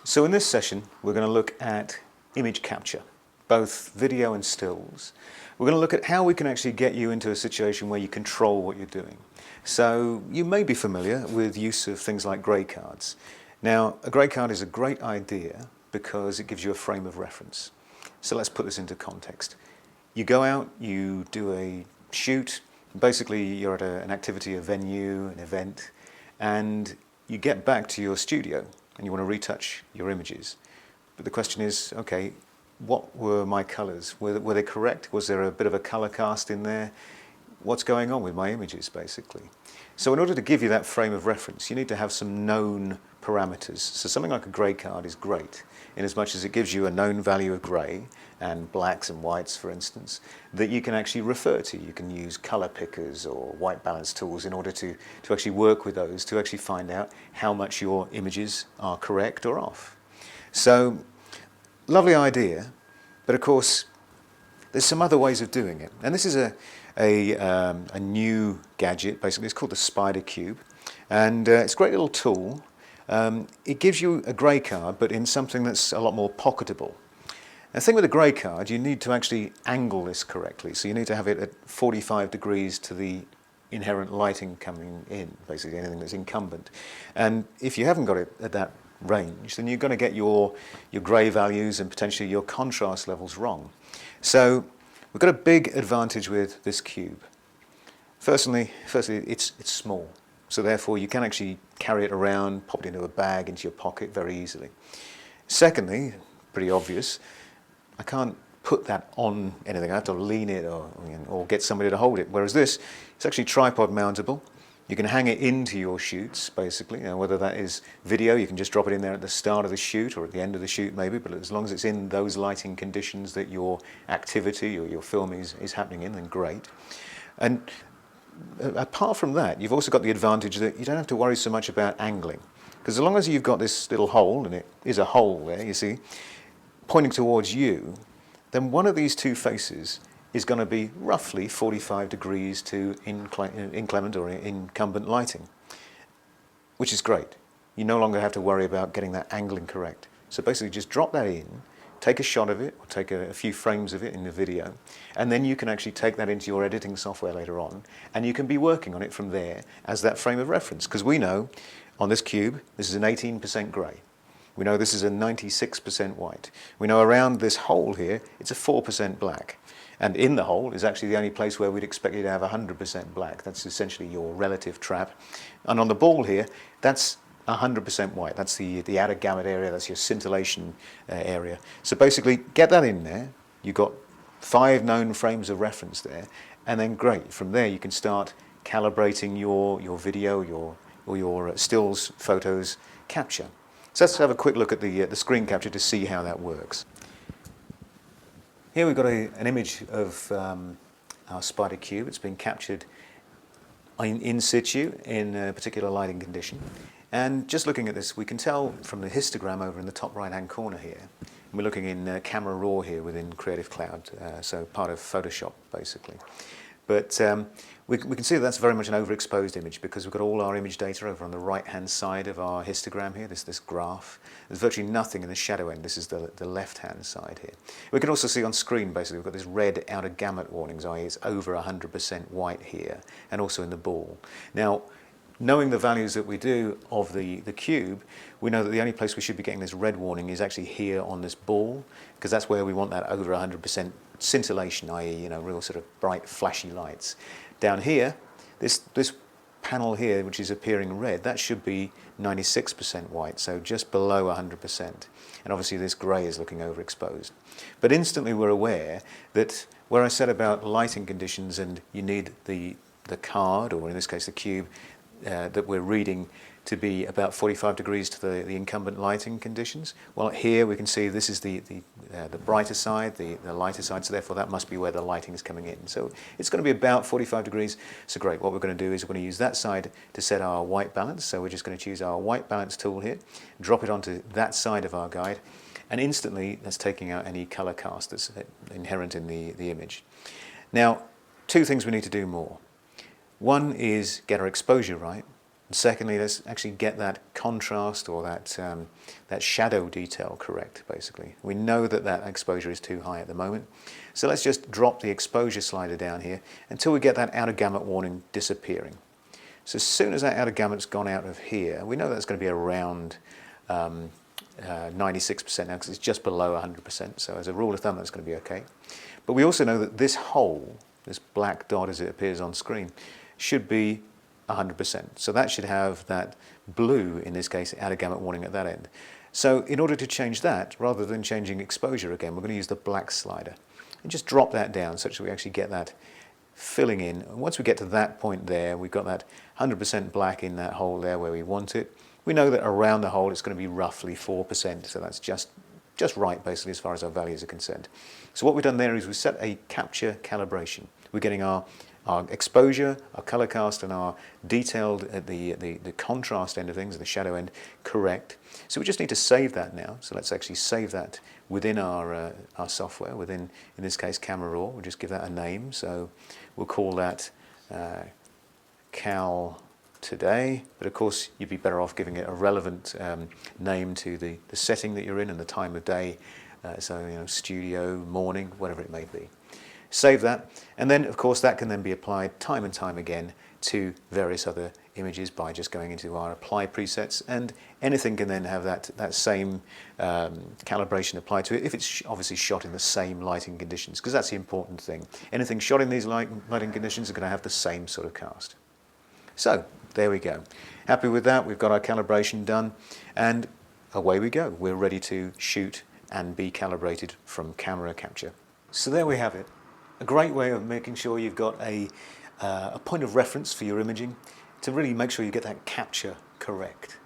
So in this session we're going to look at image capture, both video and stills. We're going to look at how we can actually get you into a situation where you control what you're doing. So you may be familiar with use of things like grey cards. Now a grey card is a great idea because it gives you a frame of reference. So let's put this into context. You go out, you do a shoot, basically you're at an activity, a venue, an event, and you get back to your studio and you want to retouch your images. But the question is, okay, what were my colours? Were they correct? Was there a bit of a colour cast in there? What's going on with my images, basically? So in order to give you that frame of reference, you need to have some known parameters. So something like a grey card is great, in as much as it gives you a known value of grey, and blacks and whites, for instance, that you can actually refer to. You can use colour pickers or white balance tools in order to actually work with those, to actually find out how much your images are correct or off. So, lovely idea, but of course, there's some other ways of doing it. And this is a new gadget, basically. It's called the SpyderCUBE, and it's a great little tool. It gives you a grey card, but in something that's a lot more pocketable. The thing with a grey card, you need to actually angle this correctly. So you need to have it at 45 degrees to the inherent lighting coming in, basically anything that's incumbent. And if you haven't got it at that range, then you're going to get your grey values and potentially your contrast levels wrong. So we've got a big advantage with this cube. Firstly, it's small. So therefore you can actually carry it around, pop it into a bag, into your pocket very easily. Secondly, pretty obvious, I can't put that on anything. I have to lean it or get somebody to hold it. Whereas this, it's actually tripod mountable. You can hang it into your shoots, basically. Whether that is video, you can just drop it in there at the start of the shoot or at the end of the shoot maybe, but as long as it's in those lighting conditions that your activity or your film is happening in, then great. And apart from that, you've also got the advantage that you don't have to worry so much about angling. Because as long as you've got this little hole, and it is a hole there, you see, pointing towards you, then one of these two faces is going to be roughly 45 degrees to inclement or incumbent lighting, which is great. You no longer have to worry about getting that angling correct. So basically just drop that in, take a shot of it, or take a few frames of it in the video, and then you can actually take that into your editing software later on, and you can be working on it from there as that frame of reference. Because we know on this cube, this is an 18% grey. We know this is a 96% white. We know around this hole here, it's a 4% black. And in the hole is actually the only place where we'd expect you to have 100% black. That's essentially your relative trap. And on the ball here, that's 100% white. That's the outer gamut area, that's your scintillation area. So basically, get that in there. You've got 5 known frames of reference there. And then great, from there you can start calibrating your video, or your stills, photos, capture. So let's have a quick look at the screen capture to see how that works. Here we've got an image of our SpyderCUBE. It's been captured in situ in a particular lighting condition. And just looking at this, we can tell from the histogram over in the top right-hand corner here. We're looking in Camera Raw here within Creative Cloud, so part of Photoshop basically. But we can see that's very much an overexposed image because we've got all our image data over on the right-hand side of our histogram here, this graph. There's virtually nothing in the shadow end. This is the left-hand side here. We can also see on screen, basically, we've got this red outer gamut warnings, i.e. it's over 100% white here, and also in the ball. Now, knowing the values that we do of the cube, we know that the only place we should be getting this red warning is actually here on this ball, because that's where we want that over 100% scintillation, i.e. real sort of bright flashy lights. Down here, this panel here, which is appearing red, that should be 96% white, so just below 100%. And obviously this grey is looking overexposed. But instantly we're aware that where I said about lighting conditions and you need the card, or in this case the cube, that we're reading to be about 45 degrees to the incumbent lighting conditions. Well, here we can see this is the brighter side, the lighter side, so therefore that must be where the lighting is coming in. So it's going to be about 45 degrees. So great, what we're going to do is we're going to use that side to set our white balance. So we're just going to choose our white balance tool here, drop it onto that side of our guide, and instantly that's taking out any color cast that's inherent in the image. Now, 2 things we need to do more. One is get our exposure right, And secondly, let's actually get that contrast or that shadow detail correct, basically. We know that that exposure is too high at the moment. So let's just drop the exposure slider down here until we get that outer gamut warning disappearing. So as soon as that outer gamut's gone out of here, we know that's going to be around 96% now because it's just below 100%. So as a rule of thumb, that's going to be okay. But we also know that this hole, this black dot as it appears on screen, should be 100%. So that should have that blue, in this case, outer gamut warning at that end. So in order to change that, rather than changing exposure again, we're going to use the black slider. And just drop that down such that we actually get that filling in. And once we get to that point there, we've got that 100% black in that hole there where we want it. We know that around the hole it's going to be roughly 4%, so that's just right basically as far as our values are concerned. So what we've done there is we set a capture calibration. We're getting our exposure, our color cast, and our detailed at the contrast end of things, the shadow end, correct. So we just need to save that now. So let's actually save that within our software, within, in this case, Camera Raw. We'll just give that a name. So we'll call that Cal Today. But of course, you'd be better off giving it a relevant name to the setting that you're in and the time of day. So, you know, studio, morning, whatever it may be. Save that, and then of course that can then be applied time and time again to various other images by just going into our apply presets, and anything can then have that same calibration applied to it if it's obviously shot in the same lighting conditions, because that's the important thing. Anything shot in these lighting conditions are going to have the same sort of cast. So there we go. Happy with that. We've got our calibration done, and away we go. We're ready to shoot and be calibrated from camera capture. So there we have it. A great way of making sure you've got a point of reference for your imaging to really make sure you get that capture correct.